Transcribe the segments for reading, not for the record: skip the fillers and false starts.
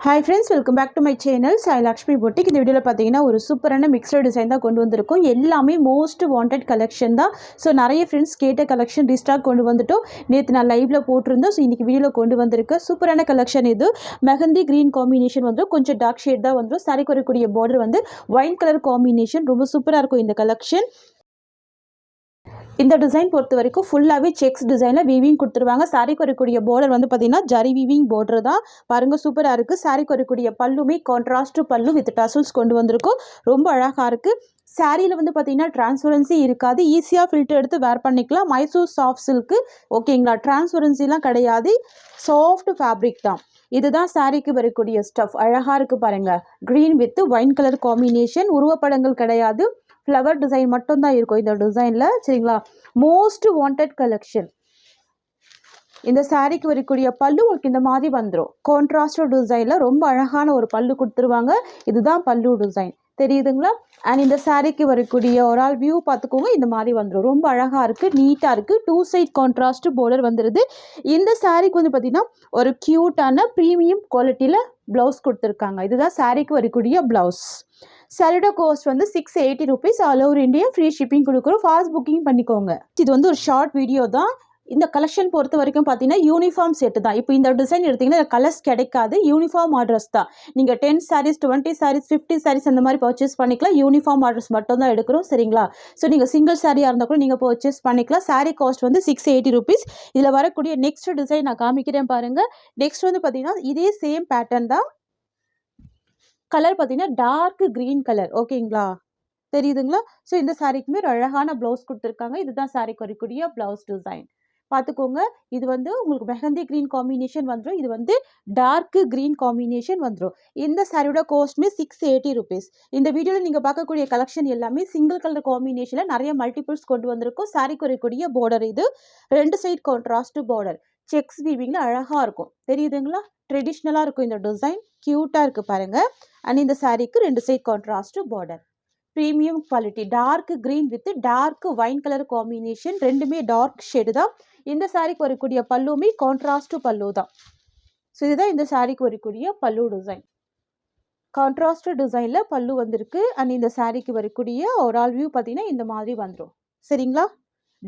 Hi friends, welcome back to my channel Sai Lakshmi Boutique. இந்த வீடியோல பாத்தீங்கன்னா ஒரு சூப்பரான மிக்ஸ்டு டிசைன் தான் கொண்டு வந்திருக்கோம். எல்லாமே மோஸ்ட் வாண்டட் கலெக்ஷன் தான். சோ நிறைய ஃப்ரெண்ட்ஸ் கேட்ட கலெக்ஷன் ரீஸ்டாக் கொண்டு வந்துட்டோம். நேத்து நான் லைவ்ல போட்டுருந்தேன். சோ இன்னைக்கு வீடியோல கொண்டு வந்திருக்க சூப்பரான கலெக்ஷன் இது. மெஹந்தி green காம்பினேஷன் வந்து கொஞ்சம் டார்க் ஷேட் தான் வந்துரும். சாரிக்கு வரக்கூடிய border வந்து ஒயின் கலர் காம்பினேஷன் ரொம்ப சூப்பரா இருக்கும் இந்த கலெக்ஷன். இந்த டிசைன் பொறுத்த வரைக்கும் ஃபுல்லாவே செக்ஸ் டிசைன்ல வீவிங் கொடுத்துருவாங்க. சாரிக்கு வரக்கூடிய border வந்து பாத்தீங்கன்னா ஜரி வீவிங் border தான். பாருங்க சூப்பரா இருக்கு. சாரிக்கு வரக்கூடிய பல்லுமே கான்ட்ராஸ்ட் பல்லு வித் டசல்ஸ் கொண்டு வந்திருக்கும். ரொம்ப அழகா இருக்கு. சாரியில வந்து பாத்தீங்கன்னா டிரான்ஸ்பரன்சி இருக்காது. ஈஸியா ஃபில்டர் எடுத்து வேர் பண்ணிக்கலாம். மைசூர் சாஃப்ட் சில்க் ஓகேங்களா. டிரான்ஸ்பரன்சிலாம் கிடையாது. சாஃப்ட் ஃபேப்ரிக் தான். இதுதான் சாரிக்கு வரக்கூடிய ஸ்டஃப். அழகா இருக்கு பாருங்க. Green with wine colour combination. உருவப்படங்கள் கிடையாது. ஃப்ளவர் டிசைன் மட்டும் தான் இருக்கும் இந்த டிசைன்ல. சரிங்களா. Most wanted collection. இந்த சாரிக்கு வரக்கூடிய பல்லு உங்களுக்கு இந்த மாதிரி வந்துடும். கான்ட்ராஸ்ட் டிசைன்ல ரொம்ப அழகான ஒரு பல்லு கொடுத்துருவாங்க. இதுதான் பல்லு டிசைன் தெரியுதுங்களா. அண்ட் இந்த சாரிக்கு வரக்கூடிய ஒரு ஆல் வியூ பார்த்துக்கோங்க. இந்த மாதிரி வந்துடும். ரொம்ப அழகா இருக்கு. நீட்டா இருக்கு. டூ சைட் கான்ட்ராஸ்ட் பார்டர் வந்துடுது. இந்த சாரிக்கு வந்து பார்த்தீங்கன்னா ஒரு கியூட்டான ப்ரீமியம் குவாலிட்டியில பிளவுஸ் கொடுத்துருக்காங்க. இதுதான் சாரிக்கு வரக்கூடிய பிளவுஸ். சாரியோட காஸ்ட் வந்து 680 rupees. All over India free shipping கொடுக்குறோம். ஃபாஸ்ட் புக்கிங் பண்ணிக்கோங்க. இது வந்து ஒரு ஷார்ட் வீடியோ தான். இந்த கலெக்ஷன் பொறுத்த வரைக்கும் பார்த்தீங்கன்னா யூனிஃபார்ம் செட்டு தான். இப்போ இந்த டிசைன் எடுத்தீங்கன்னா கலர்ஸ் கிடைக்காது. யூனிஃபார்ம் ஆர்டர்ஸ் தான். நீங்கள் 10 sarees 20 sarees 50 sarees அந்த மாதிரி பர்ச்சேஸ் பண்ணிக்கலாம். யூனிஃபார்ம் ஆர்டர்ஸ் மட்டும் தான் எடுக்கிறோம். சரிங்களா. ஸோ நீங்கள் சிங்கிள் சாரியாக இருந்தால் கூட நீங்கள் பர்ச்சேஸ் பண்ணிக்கலாம். சாரி காஸ்ட் வந்து 680 rupees. இதில் வரக்கூடிய நெக்ஸ்ட் டிசைன் நான் காமிக்கிறேன் பாருங்கள். நெக்ஸ்ட் வந்து பார்த்தீங்கன்னா இதே சேம் பேட்டர்ன் தான். கலர் பார்த்தீங்கன்னா டார்க் கிரீன் கலர் ஓகேங்களா. தெரியுதுங்களா. ஸோ இந்த சாரிக்குமே ஒரு அழகான ப்ளவுஸ் கொடுத்துருக்காங்க. இதுதான் சாரிக்கு வரக்கூடிய ப்ளவுஸ் டிசைன் பார்த்துக்கோங்க. இது வந்து உங்களுக்கு மெஹந்தி கிரீன் காம்பினேஷன் வந்துடும். இது வந்து டார்க் கிரீன் காம்பினேஷன் வந்துடும். இந்த சாரியோட காஸ்ட்மே 680 rupees. இந்த வீடியோவில் நீங்கள் பார்க்கக்கூடிய கலெக்ஷன் எல்லாமே சிங்கிள் கலர் காம்பினேஷனில் நிறைய மல்டிபிள்ஸ் கொண்டு வந்திருக்கும். சாரிக்கு வரக்கூடிய பார்டர் இது ரெண்டு சைட் கான்ட்ராஸ்ட் பார்டர் செக்ஸ் வீவிங்ல அழகா இருக்கும். தெரியுதுங்களா. ட்ரெடிஷ்னலாக இருக்கும் இந்த டிசைன். க்யூட்டாக இருக்குது பாருங்க. அண்ட் இந்த சாரிக்கு ரெண்டு side contrast border. Premium quality dark green with dark wine colour combination. ரெண்டுமே டார்க் ஷேடு தான். இந்த சாரிக்கு வரக்கூடிய பல்லுமே கான்ட்ராஸ்ட் பல்லு தான். ஸோ இதுதான் இந்த சாரிக்கு வரக்கூடிய பல்லு டிசைன். கான்ட்ராஸ்ட் டிசைனில் பல்லு வந்திருக்கு. அண்ட் இந்த சாரிக்கு வரக்கூடிய ஒரு ஆல் வியூ பார்த்தீங்கன்னா இந்த மாதிரி வந்துடும். சரிங்களா.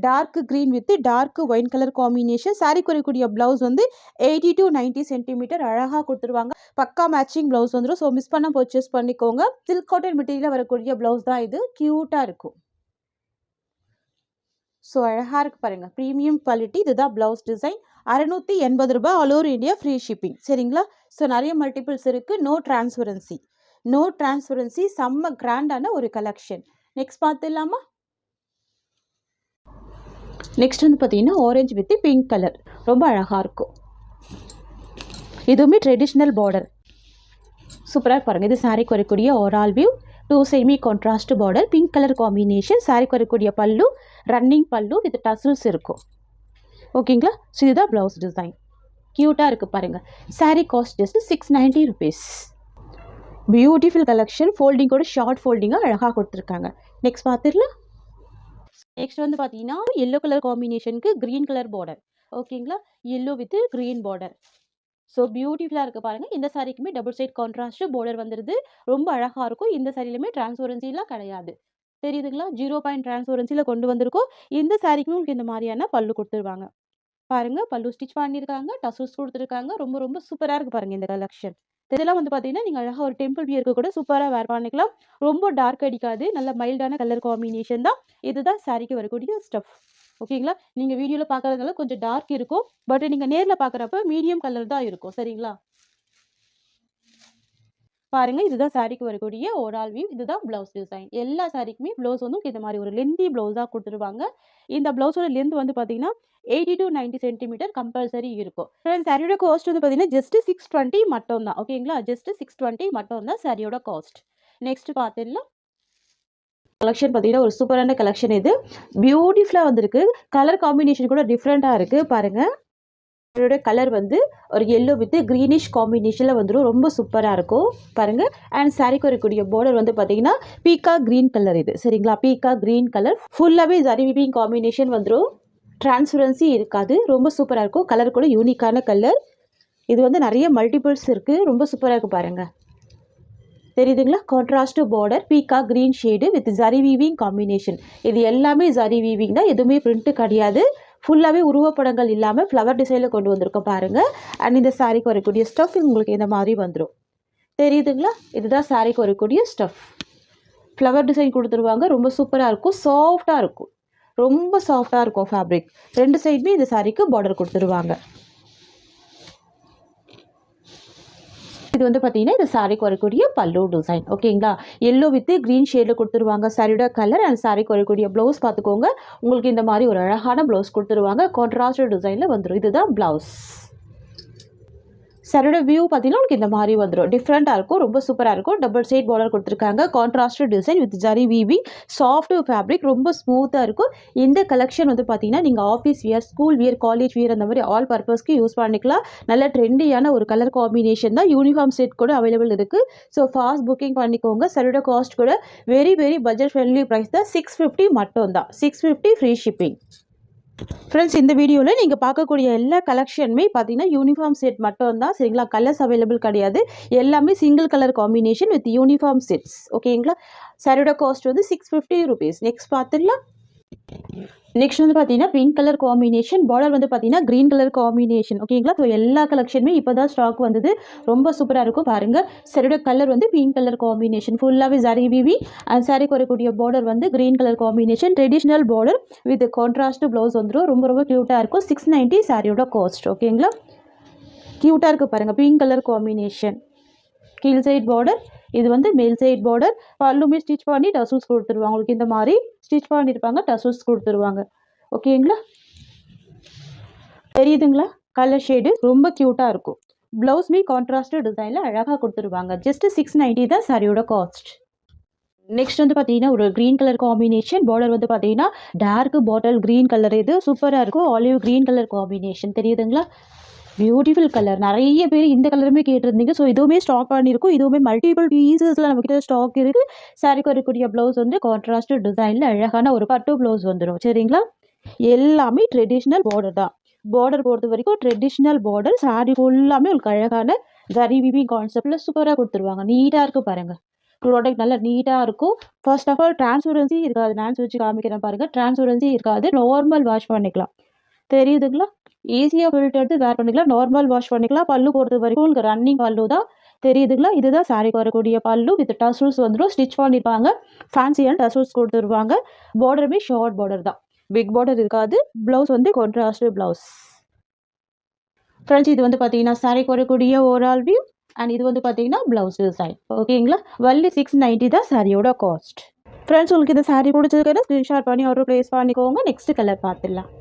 Dark green with dark wine colour combination. சாரிக்கு வரக்கூடிய பிளவுஸ் வந்து 80 to 90 சென்டிமீட்டர் அழகாக கொடுத்துருவாங்க. பக்கா மேட்சிங் பிளவுஸ் வந்துடும். ஸோ மிஸ் பண்ண பர்ச்சேஸ் பண்ணிக்கோங்க. சில்க் காட்டன் மெட்டீரியல் வரக்கூடிய பிளவுஸ் தான் இது. க்யூட்டாக இருக்கும். ஸோ அழகாக இருக்கு பாருங்க. Premium quality. இதுதான் பிளவுஸ் டிசைன். 680 ரூபாய். All over India free shipping. சரிங்களா. ஸோ நிறைய மல்டிபிள்ஸ் இருக்குது. No transparency. No transparency. செம்ம கிராண்டான ஒரு கலெக்ஷன். நெக்ஸ்ட் பார்த்துடலாமா. நெக்ஸ்ட் வந்து பார்த்தீங்கன்னா ஆரஞ்சு வித் பிங்க் கலர் ரொம்ப அழகாக இருக்கும். இதுவுமே ட்ரெடிஷ்னல் பார்டர் சூப்பராக பாருங்கள். இது சாரிக்கு வரக்கூடிய overall view. Two semi contrast border pink colour combination. சாரிக்கு வரக்கூடிய பல்லு ரன்னிங் பல்லு வித் டசல்ஸ் இருக்கும். ஓகேங்களா. ஸோ இதுதான் ப்ளவுஸ் டிசைன். க்யூட்டாக இருக்குது பாருங்கள். Sari cost just 690 rupees. Beautiful collection. ஃபோல்டிங்கோட ஷார்ட் ஃபோல்டிங்காக அழகாக கொடுத்துருக்காங்க. நெக்ஸ்ட் பார்த்துடலாம். நெக்ஸ்ட் வந்து பார்த்தீங்கன்னா எல்லோ கலர் காம்பினேஷனுக்கு க்ரீன் கலர் பார்டர் ஓகேங்களா. Yellow with green border. So பியூட்டிஃபுல்லாக இருக்குது பாருங்கள். இந்த சாரிக்குமே டபுள் சைட் கான்ட்ராஸ்ட் பார்டர் வந்துடுது. ரொம்ப அழகாக இருக்கும். இந்த சாரிலுமே டிரான்ஸ்பரன்சிலாம் கிடையாது. தெரியுதுங்களா. 0 டிரான்ஸ்பரன்சியில் கொண்டு வந்திருக்கோம். இந்த சாரிக்குமே உங்களுக்கு இந்த மாதிரியான பல்லு கொடுத்துருவாங்க. பாருங்கள் பல்லு ஸ்டிச் பண்ணியிருக்காங்க. டசல்ஸ் கொடுத்துருக்காங்க. ரொம்ப ரொம்ப சூப்பராக இருக்குது பாருங்கள் இந்த கலெக்ஷன். இதெல்லாம் வந்து பார்த்தீங்கன்னா நீங்கள் அழகாக ஒரு டெம்பிள் வியருக்கு கூட சூப்பராக வேர் பண்ணிக்கலாம். ரொம்ப டார்க் அடிக்காது. நல்ல மைல்டான கலர் காம்பினேஷன் தான். இதுதான் சாரிக்கு வரக்கூடிய ஸ்டஃப். ஓகேங்களா. நீங்கள் வீடியோவில் பார்க்குறதுனால கொஞ்சம் டார்க் இருக்கும். பட் நீங்கள் நேரில் பார்க்குறப்ப மீடியம் கலர் தான் இருக்கும். சரிங்களா. பாருங்க. இதுதான் சாரிக்கு வரக்கூடிய ஓவரால் வியூ. இதுதான் பிளவுஸ் டிசைன். எல்லா சாரிக்குமே ப்ளவுஸ் வந்து இந்த மாதிரி ஒரு லென்தி ப்ளவுஸாக கொடுத்துருவாங்க. இந்த ப்ளவுஸோட லென்த் வந்து பார்த்தீங்கன்னா 80 to 90 சென்டிமீட்டர் கம்பல்சரி இருக்கும். சாரியோட காஸ்ட் வந்து பார்த்தீங்கன்னா ஜஸ்ட் 620 மட்டும் தான். ஓகேங்களா. ஜஸ்ட் 620 மட்டும் தான் சாரியோட காஸ்ட். நெக்ஸ்ட் பார்த்துடலாம். கலெக்ஷன் பார்த்தீங்கன்னா ஒரு சூப்பரான கலெக்ஷன். இது பியூட்டிஃபுல்லாக வந்திருக்கு. கலர் காம்பினேஷன் கூட டிஃப்ரெண்ட்டாக இருக்குது பாருங்கள். இதோட கலர் வந்து ஒரு எல்லோ வித் க்ரீனிஷ் காம்பினேஷனில் வந்துடும். ரொம்ப சூப்பராக இருக்கும் பாருங்கள். அண்ட் சாரிக்கு வரக்கூடிய பார்டர் வந்து பார்த்தீங்கன்னா பீக்கா க்ரீன் கலர் இது. சரிங்களா. பீக்கா க்ரீன் கலர் ஃபுல்லாகவே ஜரி வீவிங் காம்பினேஷன் வந்துடும். டிரான்ஸ்பரன்சி இருக்காது. ரொம்ப சூப்பராக இருக்கும். கலர் கூட யூனிக்கான கலர். இது வந்து நிறைய மல்டிபிள்ஸ் இருக்குது, ரொம்ப சூப்பராக இருக்குது பாருங்கள். தெரியுதுங்களா? கான்ட்ராஸ்ட் பார்டர், பீக்கா green shade with zari weaving combination. இது எல்லாமே ஜரி வீவிங் தான், எதுவுமே பிரிண்ட்டு கிடையாது. ஃபுல்லாகவே உருவப்படங்கள் இல்லாமல் ஃப்ளவர் டிசைனில் கொண்டு வந்திருக்கோம் பாருங்கள். அண்ட் இந்த சாரீக்கு வரக்கூடிய ஸ்டஃப் உங்களுக்கு இந்த மாதிரி வந்துடும். தெரியுதுங்களா? இதுதான் சாரீக்கு வரக்கூடிய ஸ்டஃப். ஃப்ளவர் டிசைன் கொடுத்துருவாங்க, ரொம்ப சூப்பராக இருக்கும், சாஃப்டாக இருக்கும், ரொம்ப சாஃப்டாக இருக்கும் ஃபேப்ரிக். ரெண்டு சைடுமே இந்த சாரீக்கு பார்டர் கொடுத்துருவாங்க. இது வந்து பார்த்தீங்கன்னா இந்த சாரீக்கு வரக்கூடிய பல்லு டிசைன். ஓகேங்களா? எல்லோ வித் க்ரீன் ஷேடில் கொடுத்துருவாங்க சாரியோட கலர். அண்ட் சாரீக்கு வரக்கூடிய ப்ளவுஸ் பார்த்துக்கோங்க, உங்களுக்கு இந்த மாதிரி ஒரு அழகான ப்ளவுஸ் கொடுத்துருவாங்க, கான்ட்ராஸ்ட் டிசைனில் வந்துடும். இதுதான் ப்ளவுஸ். சாரியோட வியூ பார்த்தீங்கன்னா உங்களுக்கு இந்த மாதிரி வந்துடும், டிஃப்ரெண்ட்டாக இருக்கும், ரொம்ப சூப்பராக இருக்கும். டபுள் சைட் பார்டர் கொடுத்துருக்காங்க, contrast design with zari weaving, soft fabric, ரொம்ப ஸ்மூத்தாக இருக்கும். இந்த கலெக்ஷன் வந்து பார்த்தீங்கன்னா நீங்கள் office wear, school wear, college wear அந்த மாதிரி ஆல் பர்பஸ்க்கு யூஸ் பண்ணிக்கலாம். நல்ல ட்ரெண்டியான ஒரு கலர் காம்பினேஷன் தான். யூனிஃபார்ம் செட் கூட அவைலபிள் இருக்குது. ஸோ ஃபாஸ்ட் புக்கிங் பண்ணிக்கோங்க. சாரியோட காஸ்ட் கூட வெரி பட்ஜெட் ஃப்ரெண்ட்லி ப்ரைஸ் தான், 650 மட்டும் தான், 650 ஃப்ரீ ஷிப்பிங். ஃப்ரெண்ட்ஸ், இந்த வீடியோவில் நீங்கள் பார்க்கக்கூடிய எல்லா கலெக்ஷனுமே பார்த்தீங்கன்னா யூனிஃபார்ம் செட் மட்டும் தான். சரிங்களா? கலர்ஸ் அவைலபிள் கிடையாது, எல்லாமே single colour combination with uniform sets. ஓகேங்களா? சாரியோட காஸ்ட் வந்து 650 rupees. நெக்ஸ்ட் பார்த்துடலாம். நெக்ஸ்ட் வந்து பார்த்தீங்கன்னா பிங்க் கலர் காம்பினேஷன், பார்டர் வந்து பார்த்தீங்கன்னா க்ரீன் கலர் காம்பினேஷன். ஓகேங்களா? ஸோ எல்லா கலெக்ஷனுமே இப்போ தான் ஸ்டாக் வந்தது, ரொம்ப சூப்பராக இருக்கும் பாருங்கள். சாரியோட கலர் வந்து பிங்க் கலர் காம்பினேஷன், ஃபுல்லாகவே ஜரி வீவி. அண்ட் சாரிக்கு வரக்கூடிய பார்டர் வந்து green colour combination, traditional border with contrast blouse வந்துடும், ரொம்ப க்யூட்டாக இருக்கும். 690 சாரியோட காஸ்ட். ஓகேங்களா? க்யூட்டாக இருக்குது பாருங்கள், பிங்க் கலர் காம்பினேஷன். கீழ் சைட் பார்டர், இது வந்து மேல் சைட் பார்டர். பல்லுமே ஸ்டிச் பண்ணி டசல்ஸ் கொடுத்துருவாங்க, உங்களுக்கு இந்த மாதிரி ஸ்டிச் பண்ணியிருப்பாங்க, டசல்ஸ் கொடுத்துருவாங்க. ஓகேங்களா? தெரியுதுங்களா? கலர் ஷேடு ரொம்ப க்யூட்டாக இருக்கும். ப்ளவுஸ்மே கான்ட்ராஸ்ட் டிசைனில் அழகாக கொடுத்துருவாங்க. ஜஸ்ட் 690 தான் சாரியோட காஸ்ட். நெக்ஸ்ட் வந்து பார்த்தீங்கன்னா ஒரு க்ரீன் கலர் காம்பினேஷன், பார்டர் வந்து பார்த்தீங்கன்னா டார்க் பாட்டில் க்ரீன் கலர், இது சூப்பராக இருக்கும். Olive green colour combination. தெரியுதுங்களா? Beautiful colour. நிறைய பேர் இந்த கலருமே கேட்டிருந்தீங்க. ஸோ இதுவுமே ஸ்டாக் பண்ணியிருக்கும், இதுவுமே மல்டிபிள் பீசஸில் நம்மக்கிட்ட ஸ்டாக் இருக்குது. சாரிக்கு வரக்கூடிய ப்ளவுஸ் வந்து கான்ட்ராஸ்ட் டிசைனில் அழகான ஒரு பட்டு ப்ளவுஸ் வந்துடும். சரிங்களா? எல்லாமே ட்ரெடிஷ்னல் பார்டர் தான். பார்டர் பொறுத்த வரைக்கும் ட்ரெடிஷ்னல் பார்டர். சாரி ஃபுல்லாமே உங்களுக்கு அழகான ஜரி வீவிங் கான்செப்டில் சூப்பராக கொடுத்துருவாங்க. நீட்டாக இருக்குது பாருங்கள், ப்ராடக்ட் நல்லா நீட்டாக இருக்கும். ஃபர்ஸ்ட் ஆஃப் ஆல் டிரான்ஸ்பரன்சி இருக்காது, நான் வச்சு காமிக்கிறேன் பாருங்கள், டிரான்ஸ்பரன்சி இருக்காது, நார்மல் வாஷ் பண்ணிக்கலாம். தெரியுதுங்களா? ஈஸியாக ஃபில்டர் எடுத்து வேர் பண்ணிக்கலாம், நார்மல் வாஷ் பண்ணிக்கலாம். பல்லு பொறுத்த வரைக்கும் உங்களுக்கு ரன்னிங் பல்லு தான். தெரியுதுங்களா? இதுதான் சாரிக்கு வரக்கூடிய பல்லு வித் டசல்ஸ் வந்துடும், ஸ்டிச் பண்ணியிருப்பாங்க, ஃபேன்சியான டசல்ஸ் கொடுத்துருவாங்க. பார்டருமே ஷார்ட் பார்டர் தான், பிக் பார்டர் இருக்காது. ப்ளவுஸ் வந்து கான்ட்ராஸ்ட் ப்ளவுஸ். ஃப்ரெண்ட்ஸ், இது வந்து பார்த்தீங்கன்னா சாரிக்கு வரக்கூடிய ஓவரால் வியூ. அண்ட் இது வந்து பார்த்தீங்கன்னா ப்ளவுஸ் டிசைன். ஓகேங்களா? ஒன்லி 690 தான் சாரியோட காஸ்ட். ஃப்ரெண்ட்ஸ், உங்களுக்கு இந்த சாரி பிடிச்சதுக்கு ஸ்க்ரீன்ஷாட் பண்ணி ஆர்டர் ப்ளேஸ் பண்ணிக்கோங்க. நெக்ஸ்ட் கலர் பார்த்துடலாம்.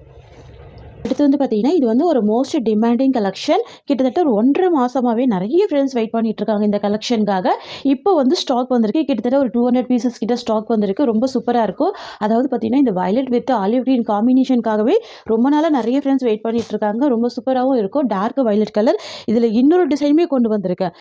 அடுத்து வந்து பார்த்தீங்கன்னா இது வந்து ஒரு மோஸ்ட் டிமாண்டிங் கலெக்ஷன். கிட்டத்தட்ட ஒரு 1.5 மாதமாகவே நிறைய ஃப்ரெண்ட்ஸ் வெயிட் பண்ணிட்டு இருக்காங்க இந்த கலெக்ஷனுக்காக. இப்போ வந்து ஸ்டாக் வந்திருக்கு, கிட்டத்தட்ட ஒரு 200 பீசஸ் கிட்ட ஸ்டாக் வந்திருக்கு, ரொம்ப சூப்பராக இருக்கும். அதாவது பார்த்தீங்கன்னா இந்த வயலட் வித் ஆலிவ் க்ரீன் காம்பினேஷனுக்காகவே ரொம்ப நாளாக நிறைய ஃப்ரெண்ட்ஸ் வெயிட் பண்ணிட்டு இருக்காங்க. ரொம்ப சூப்பராகவும் இருக்கும், டார்க் வயலட் கலர். இதில் இன்னொரு டிசைனுமே கொண்டு வந்திருக்கேன்.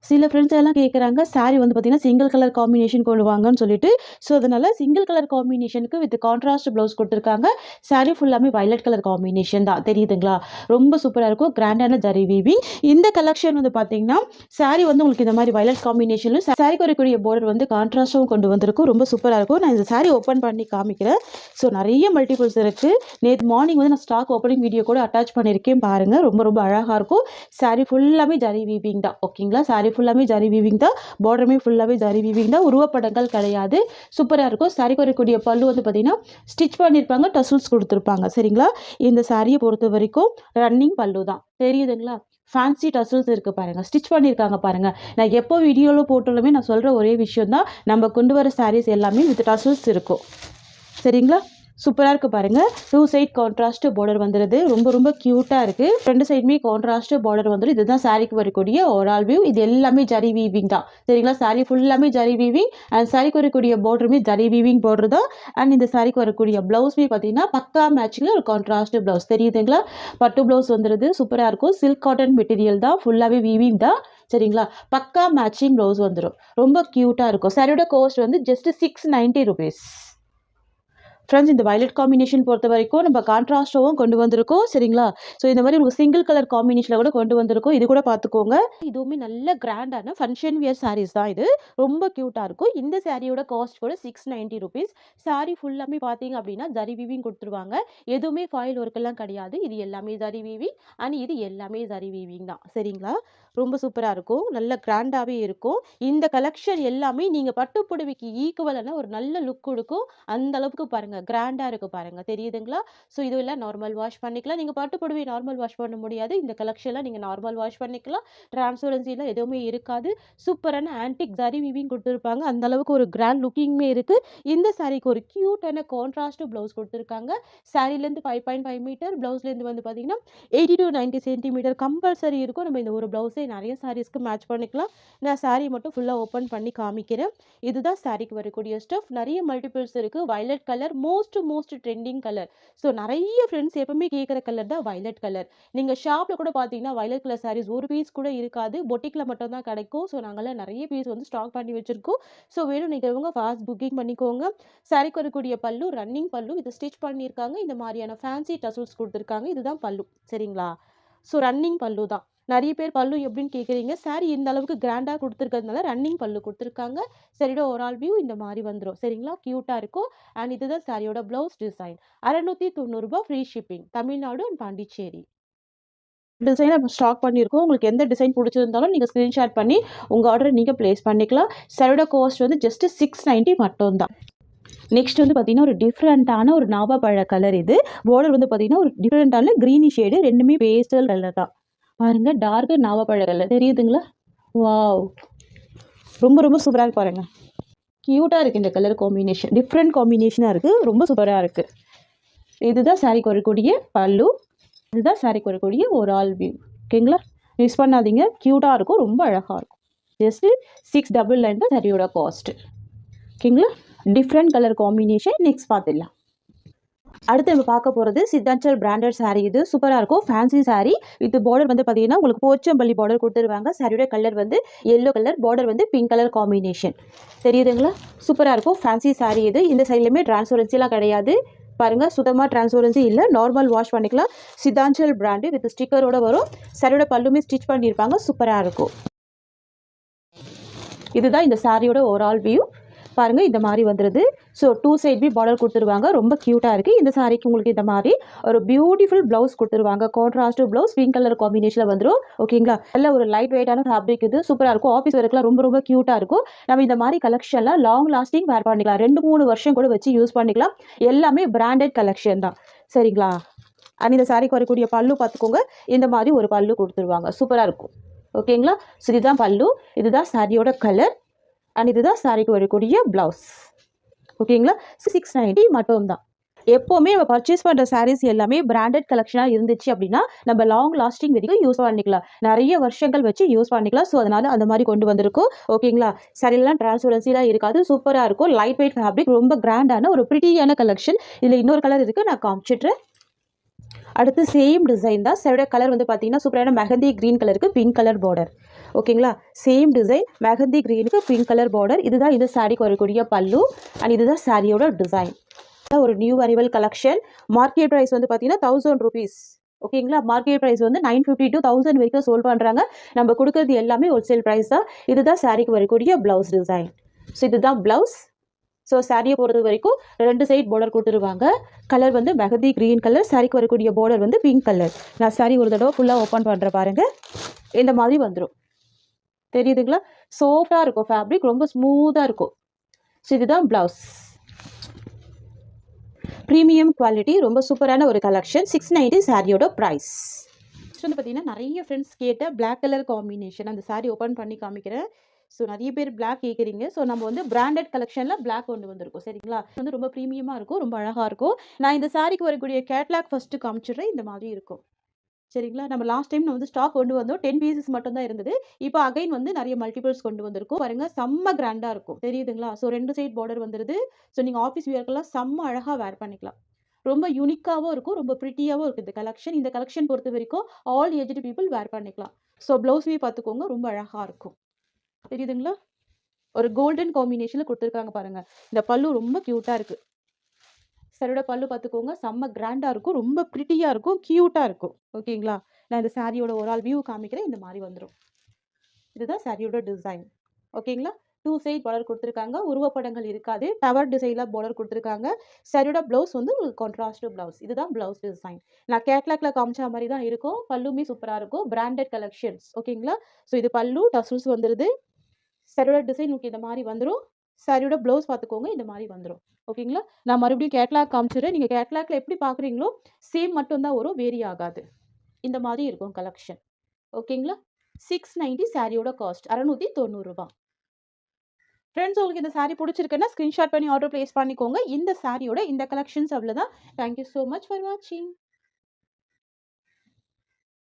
சில ஃப்ரெண்ட்ஸ் எல்லாம் கேட்குறாங்க சாரி வந்து பார்த்தீங்கன்னா சிங்கிள் கலர் காம்பினேஷன் கொண்டு வாங்கன்னு சொல்லிட்டு. ஸோ அதனால் சிங்கிள் கலர் காம்பினேஷனுக்கு வித் கான்ட்ராஸ்ட் ப்ளவுஸ் கொடுத்துருக்காங்க. சாரி ஃபுல்லாமே வயலட் கலர் காம்பினேஷன் தான். தெரியுதுங்களா? ரொம்ப சூப்பராக இருக்கும், கிராண்டான ஜரி வீவிங். இந்த கலெக்ஷன் வந்து பார்த்தீங்கன்னா சாரி வந்து உங்களுக்கு இந்த மாதிரி வயலட் காம்பினேஷனில் சாரி குறைக்கூடிய பார்டர் வந்து கான்ட்ராஸ்ட்டும் கொண்டு வந்திருக்கும், ரொம்ப சூப்பராக இருக்கும். நான் இந்த சாரி ஓப்பன் பண்ணி காமிக்கிறேன். ஸோ நிறைய மல்டிபிள்ஸ் இருக்குது. நேற்று மார்னிங் வந்து நான் ஸ்டாக் ஓப்பனிங் வீடியோ கூட அட்டாச் பண்ணியிருக்கேன் பாருங்கள், ரொம்ப அழகாக இருக்கும். சாரி ஃபுல்லாமே ஜரி வீவிங் தான். ஓகேங்களா? சாரி ஃபுல்லாமே ஜரி வீவிங் தான், பார்டருமே ஃபுல்லாகவே ஜரி வீவிங் தான், உருவப்படங்கள் கிடையாது. சூப்பராக இருக்கும். சாரி வரக்கூடிய பல்லு வந்து பார்த்தீங்கன்னா ஸ்டிச் பண்ணியிருப்பாங்க, டசல்ஸ் கொடுத்துருப்பாங்க. சரிங்களா? இந்த சாரியை பொறுத்த வரைக்கும் ரன்னிங் பல்லு தான். தெரியுதுங்களா? ஃபேன்சி டசல்ஸ் இருக்குது பாருங்கள், ஸ்டிச் பண்ணியிருக்காங்க பாருங்கள். நான் எப்போ வீடியோவில் போட்டாலுமே நான் சொல்கிற ஒரே விஷயம் தான், நம்ம கொண்டு வர சாரீஸ் எல்லாமே வித் டசல்ஸ் இருக்கும். சரிங்களா? சூப்பராக இருக்குது பாருங்கள். 2 சைட் கான்ட்ராஸ்ட் பார்டர் வந்துடுது, ரொம்ப க்யூட்டாக இருக்குது. 2 சைடுமே கான்ட்ராஸ்ட் பார்டர் வந்துடும். இதுதான் சாரிக்கு வரக்கூடிய ஓவரால் வியூ. இது எல்லாமே ஜரி வீவிங் தான். சரிங்களா? சாரி ஃபுல்லாமே ஜரி வீவிங். அண்ட் சாரிக்கு வரக்கூடிய பார்டருமே ஜரி வீவிங் பார்டர் தான். அண்ட் இந்த சாரிக்கு வரக்கூடிய ப்ளவுஸ்மே பார்த்தீங்கன்னா பக்கா மேட்சிங்கில் ஒரு கான்ட்ராஸ்ட் ப்ளவுஸ். தெரியுதுங்களா? பட்டு ப்ளவுஸ் வந்துடுது, சூப்பராக இருக்கும். சில்க் காட்டன் மெட்டீரியல் தான், ஃபுல்லாகவே வீவிங் தான். சரிங்களா? பக்கா மேட்சிங் ப்ளவுஸ் வந்துடும், ரொம்ப க்யூட்டாக இருக்கும். சாரியோட காஸ்ட் வந்து ஜஸ்ட் 690 rupees. ஃப்ரெண்ட்ஸ் இந்த வயலட் காம்பினேஷன் பொறுத்த வரைக்கும் நம்ம கான்ட்ராஸ்டாகவும் கொண்டு வந்திருக்கோம் சரிங்களா. ஸோ இந்த மாதிரி உங்களுக்கு சிங்கிள் கலர் காம்பினேஷனில் கூட கொண்டு வந்திருக்கோம். இது கூட பார்த்துக்கோங்க. இதுவுமே நல்ல கிராண்டான ஃபங்க்ஷன் வியர் சாரீஸ் தான் இது. ரொம்ப க்யூட்டாக இருக்கும். இந்த சாரியோட காஸ்ட் கூட 690 ருபீஸ். சாரி ஃபுல்லாமே பார்த்தீங்க அப்படின்னா ஜரி வீவிங் கொடுத்துருவாங்க. எதுவுமே ஃபாயில் ஒர்க்கெல்லாம் கிடையாது. இது எல்லாமே ஜரி வீவிங் அண்ட் இது எல்லாமே ஜரி வீவிங் தான் சரிங்களா. ரொம்ப சூப்பராக இருக்கும். நல்ல கிராண்டாகவே இருக்கும். இந்த கலெக்ஷன் எல்லாமே நீங்கள் பட்டு புடவைக்கு ஈக்குவலான ஒரு நல்ல லுக் கொடுக்கும். அந்த அளவுக்கு பாருங்க கிராண்டா இருக்கு பாருங்க தெரியுதுங்களா. ஸோ இதுவெல்லாம் நார்மல் வாஷ் பண்ணிக்கலாம். நீங்க பட்டு புடவை நார்மல் வாஷ் பண்ண முடியாது. இந்த கலெக்ஷன்லாம் நீங்க நார்மல் வாஷ் பண்ணிக்கலாம். டிரான்ஸ்பரன்சிலாம் எதுவுமே இருக்காது. சூப்பரான ஆன்டிக் ஜரி வீவிங் கொடுத்துருப்பாங்க. அந்த அளவுக்கு ஒரு கிராண்ட் லுக்கிங்குமே இருக்கு. இந்த சாரிக்கு ஒரு கியூட்டான கான்ட்ராஸ்ட் பிளவுஸ் கொடுத்துருக்காங்க. சாரிலேருந்து 5.5 மீட்டர், பிளவுஸ்லேருந்து வந்து பார்த்தீங்கன்னா 80 to 90 சென்டிமீட்டர் கம்பல்சரி இருக்கும். நம்ம இந்த ஒரு பிளவுஸே நிறைய சாரீஸ்க்கு மேட்ச் பண்ணிக்கலாம். நான் சாரி மட்டும் ஃபுல்லாக ஓப்பன் பண்ணி காமிக்கிறேன். இதுதான் சாரிக்கு வரக்கூடிய ஸ்டஃப். நிறைய மல்டிபிள்ஸ் இருக்கு. Violet colour most trending colour. So நிறைய ஃப்ரெண்ட்ஸ் எப்பவுமே கேட்குற கலர் தான் வயலட் கலர். நீங்கள் ஷாப்பில் கூட பார்த்தீங்கன்னா வயலட் கலர் சாரீஸ் ஒரு பீஸ் கூட இருக்காது. பொட்டிக்கில் மட்டும் தான் கிடைக்கும். ஸோ நாங்களாம் நிறைய பீஸ் வந்து ஸ்டாக் பண்ணி வச்சிருக்கோம். ஸோ வேணும் நிற்கிறவங்க ஃபாஸ்ட் புக்கிங் பண்ணிக்கோங்க. சாரிக்கு வரக்கூடிய பல்லு ரன்னிங் பல்லு. இது ஸ்டிச் பண்ணியிருக்காங்க. இந்த மாதிரியான ஃபேன்சி டசல்ஸ் கொடுத்துருக்காங்க. இதுதான் பல்லு சரிங்களா. ஸோ ரன்னிங் பல்லு தான். நிறைய பேர் பல்லு எப்படின்னு கேட்குறீங்க. சாரி இந்த அளவுக்கு கிராண்டாக கொடுத்துருக்கிறதுனால ரன்னிங் பல்லு கொடுத்துருக்காங்க. சரியோட ஓவரால் வியூ இந்த மாதிரி வந்துடும் சரிங்களா. க்யூட்டாக இருக்கும். அண்ட் இதுதான் சாரியோட ப்ளவுஸ் டிசைன். 690 ரூபா free shipping. Tamil Nadu and Pondicherry design நம்ம ஸ்டாக் பண்ணியிருக்கோம். உங்களுக்கு எந்த டிசைன் பிடிச்சிருந்தாலும் நீங்கள் ஸ்க்ரீன்ஷாட் பண்ணி உங்கள் ஆர்டரை நீங்கள் ப்ளேஸ் பண்ணிக்கலாம். சாரியோட காஸ்ட் வந்து ஜஸ்ட் 690 மட்டும்தான். நெக்ஸ்ட் வந்து பார்த்தீங்கன்னா ஒரு டிஃப்ரெண்ட்டான ஒரு நாவப்பழ கலர். இது பார்டர் வந்து பார்த்தீங்கன்னா ஒரு டிஃப்ரெண்ட்டான க்ரீனி ஷேடு. ரெண்டுமே பேஸ்டல் கலர் தான். பாருங்க டார்க் நாவப்பழ கலர் தெரியுதுங்களா. வாவ் ரொம்ப சூப்பராக இருக்கு பாருங்க. க்யூட்டாக இருக்குது இந்த கலர் காம்பினேஷன். டிஃப்ரெண்ட் காம்பினேஷனாக இருக்குது. ரொம்ப சூப்பராக இருக்குது. இதுதான் சாரிக்கு வரக்கூடிய பல்லு. இதுதான் சாரிக்கு வரக்கூடிய ஒரு ஆல் வியூ ஓகேங்களா. மிஸ் பண்ணாதீங்க. க்யூட்டாக இருக்கும். ரொம்ப அழகாக இருக்கும். ஜஸ்ட்டு 699 தான் சாரியோட காஸ்ட்டு ஓகேங்களா. Different colour combination. நெக்ஸ்ட் பார்த்துடலாம். அடுத்து நம்ம பார்க்க போகிறது சித்தாஞ்சல் பிராண்டட் சாரீ. இது சூப்பராக இருக்கும். ஃபேன்சி சாரீ. இது பார்டர் வந்து பார்த்தீங்கன்னா உங்களுக்கு போச்சம்பள்ளி பார்டர் கொடுத்துருவாங்க. சாரியோட கலர் வந்து எல்லோ கலர், பார்டர் வந்து பிங்க் கலர் காம்பினேஷன் தெரியுதுங்களா. சூப்பராக இருக்கும். ஃபேன்சி சாரீ இது. இந்த சைட்லையுமே டிரான்ஸ்பரன்சிலாம் கிடையாது பாருங்கள். சுத்தமாக டிரான்ஸ்பரன்சி இல்லை. நார்மல் வாஷ் பண்ணிக்கலாம். சித்தாஞ்சல் பிராண்டு வித் ஸ்டிக்கரோட வரும். சாரியோட பல்லுமே ஸ்டிச் பண்ணியிருப்பாங்க. சூப்பராக இருக்கும். இதுதான் இந்த சாரியோட ஓவரால் வியூ பாருங்கள். இந்த மாதிரி வந்துடுது. ஸோ 2 சைட்பி பார்டர் கொடுத்துருவாங்க. ரொம்ப க்யூட்டாக இருக்குது. இந்த சாரிக்கு உங்களுக்கு இந்த மாதிரி ஒரு பியூட்டிஃபுல் ப்ளவுஸ் கொடுத்துருவாங்க. கான்ட்ராஸ்ட் ப்ளவுஸ் பிங்க் கலர் காம்பினேஷனில் வந்துடும் ஓகேங்களா. நல்ல ஒரு லைட் வெயிட்டான ஃபேப்ரிக். இது சூப்பராக இருக்கும். ஆஃபீஸ் ஒர்க்கெலாம் ரொம்ப க்யூட்டாக இருக்கும். நம்ம இந்த மாதிரி கலெக்ஷன்லாம் லாங் லாஸ்டிங் வேர் பண்ணிக்கலாம். 2-3 வருஷம் கூட வச்சு யூஸ் பண்ணிக்கலாம். எல்லாமே பிராண்டட் கலெக்ஷன் தான் சரிங்களா. அண்ட் இந்த சாரிக்கு வரக்கூடிய பல்லு பார்த்துக்கோங்க. இந்த மாதிரி ஒரு பல்லு கொடுத்துருவாங்க. சூப்பராக இருக்கும் ஓகேங்களா. ஸோ இதுதான் பல்லு. இதுதான் சாரியோட கலர். அண்ட் இதுதான் சாரிக்கு வரக்கூடிய ப்ளவுஸ் ஓகேங்களா. 690 மட்டும்தான். எப்போவுமே நம்ம பர்ச்சேஸ் பண்ணுற சாரீஸ் எல்லாமே பிராண்டட் கலெக்ஷனாக இருந்துச்சு அப்படின்னா நம்ம லாங் லாஸ்டிங் வரைக்கும் யூஸ் பண்ணிக்கலாம். நிறைய வருஷங்கள் வச்சு யூஸ் பண்ணிக்கலாம். ஸோ அதனால் அந்த மாதிரி கொண்டு வந்திருக்கும் ஓகேங்களா. சாரிலாம் டிரான்ஸ்பரன்சிலாம் இருக்காது. சூப்பராக இருக்கும். Light weight fabric. ரொம்ப கிராண்டான ஒரு ப்ரிட்டியான கலெக்ஷன். இதில் இன்னொரு கலர் இருக்குது. நான் காமிச்சிட்றேன். அடுத்து சேம் டிசைன் தான். சாரியோட கலர் வந்து பார்த்தீங்கன்னா சூப்பரான மெஹந்தி க்ரீன் கலருக்கு பிங்க் கலர் பார்டர் ஓகேங்களா. சேம் டிசைன் மெஹந்தி க்ரீனுக்கு பிங்க் கலர் பார்டர். இதுதான் இந்த சாரிக்கு வரக்கூடிய பல்லு. அண்ட் இதுதான் சாரியோட டிசைன். ஒரு new arrival collection. Market price வந்து பார்த்தீங்கன்னா 1000 ருபீஸ் ஓகேங்களா. மார்க்கெட் ப்ரைஸ் வந்து 950 to 1000 வரைக்கும் சோல் பண்ணுறாங்க. நம்ம கொடுக்குறது எல்லாமே ஹோல்சேல் ப்ரைஸ் தான். இதுதான் சாரிக்கு வரக்கூடிய ப்ளவுஸ் டிசைன். ஸோ இதுதான் ப்ளவுஸ். ஸோ சாரியை பொறுத்த வரைக்கும் 2 சைட் பார்டர் கொடுத்துருவாங்க. கலர் வந்து மெஹந்தி க்ரீன் கலர். சாரிக்கு வரக்கூடிய பார்டர் வந்து பிங்க் கலர். நான் சாரி ஒரு தடவை ஃபுல்லாக ஓப்பன் பண்ணுறேன் பாருங்கள். இந்த மாதிரி வந்துடும் தெரியுதுங்களா. சாஃப்டாக இருக்கும் ஃபேப்ரிக். ரொம்ப ஸ்மூத்தாக இருக்கும். ஸோ இதுதான் ப்ளவுஸ். Premium quality. ரொம்ப சூப்பரான ஒரு கலெக்ஷன். 690 சாரியோட ப்ரைஸ். வந்து பார்த்தீங்கன்னா நிறைய ஃப்ரெண்ட்ஸ் கேட்ட பிளாக் கலர் காம்பினேஷன். அந்த சாரி ஓப்பன் பண்ணி காமிக்கிறேன். ஸோ நிறைய பேர் பிளாக் கேட்குறீங்க. ஸோ நம்ம வந்து பிராண்டட் கலெக்ஷனில் பிளாக் கொண்டு வந்திருக்கோம் சரிங்களா. வந்து ரொம்ப ப்ரீமியமாக இருக்கும். ரொம்ப அழகாக இருக்கும். நான் இந்த சாரிக்கு வரக்கூடிய கேட்லாக் ஃபஸ்ட்டு காமிச்சிடுறேன். இந்த மாதிரி இருக்கும் சரிங்களா. நம்ம லாஸ்ட் டைம் வந்து ஸ்டாக் கொண்டு வந்தோம். 10 பீசஸ் மட்டும் தான் இருந்தது. இப்போ அகைன் வந்து நிறைய மல்டிபிள்ஸ் கொண்டு வந்திருக்கும் பாருங்க. செம்ம கிராண்டாக இருக்கும் தெரியுதுங்களா. ஸோ 2 சைட் பார்டர் வந்துடுது. ஸோ நீங்கள் ஆஃபீஸ் வியர்க்கெல்லாம் செம்ம அழகாக வேர் பண்ணிக்கலாம். ரொம்ப யூனிக்காகவும் இருக்கும். ரொம்ப ப்ரிட்டியாகவும் இருக்குது இந்த கலெக்ஷன். இந்த கலெக்ஷன் பொறுத்த வரைக்கும் ஆல் ஏஜ்டு பீப்புள் வேர் பண்ணிக்கலாம். ஸோ ப்ளவுஸுமே பார்த்துக்கோங்க. ரொம்ப அழகாக இருக்கும் தெரியுதுங்களா. ஒரு கோல்டன் காம்பினேஷனில் கொடுத்துருக்காங்க பாருங்கள். இந்த பல்லு ரொம்ப க்யூட்டாக இருக்குது. சாரியோட பல்லு பார்த்துக்கோங்க. செம்ம கிராண்டா இருக்கும். ரொம்ப பிரிட்டியா இருக்கும். கியூட்டா இருக்கும். ஓகேங்களா? நான் இந்த சாரியோட ஓவரால் வியூ காமிக்கிறேன். இந்த மாரி வந்துரும். இதுதான் சாரியோட டிசைன். ஓகேங்களா? 2 சைட் பார்டர் குடுத்துருக்காங்க. உருவப்படங்கள் இருக்காது. டவர் டிசைன்ல பார்டர் குடுத்துருக்காங்க. சாரியோட ப்ளவுஸ் வந்து உங்களுக்கு கான்ட்ராஸ்ட் ப்ளவுஸ். இதுதான் ப்ளவுஸ் டிசைன். நான் கேட்லாக்ல காமிச்ச மாரி தான் இருக்கும். பல்லுமே சூப்பரா இருக்கும். Branded collections. ஓகேங்களா? ஸோ இது பல்லு, டசல்ஸ் வந்துருது. சாரியோட டிசைன் உங்களுக்கு இந்த மாரி வந்துரும். சாரியோட ப்ளவுஸ் பார்த்துக்கோங்க. இந்த மாரி வந்துரும். ஓகேங்களா? நான் மறுபடியும் கேட்லாக் காமிச்சுறேன். நீங்க கேட்லாக்ல எப்படி பார்க்குறீங்களோ, சேம் மட்டும் தான் வரும். வேரி ஆகாது. இந்த மாதிரி இருக்கும் கலெக்ஷன். ஓகேங்களா? 690 சாரியோட காஸ்ட் ரூ. 690. ஃப்ரெண்ட்ஸ் உங்களுக்கு இந்த சாரி பிடிச்சிருக்குன்னா ஸ்கிரீன்ஷாட் பண்ணி ஆர்டர் பிளேஸ் பண்ணிக்கோங்க. இந்த சாரியோட இந்த கலெக்ஷன்ஸ் அவ்வளோதான். Thank you so much for வாட்சிங்.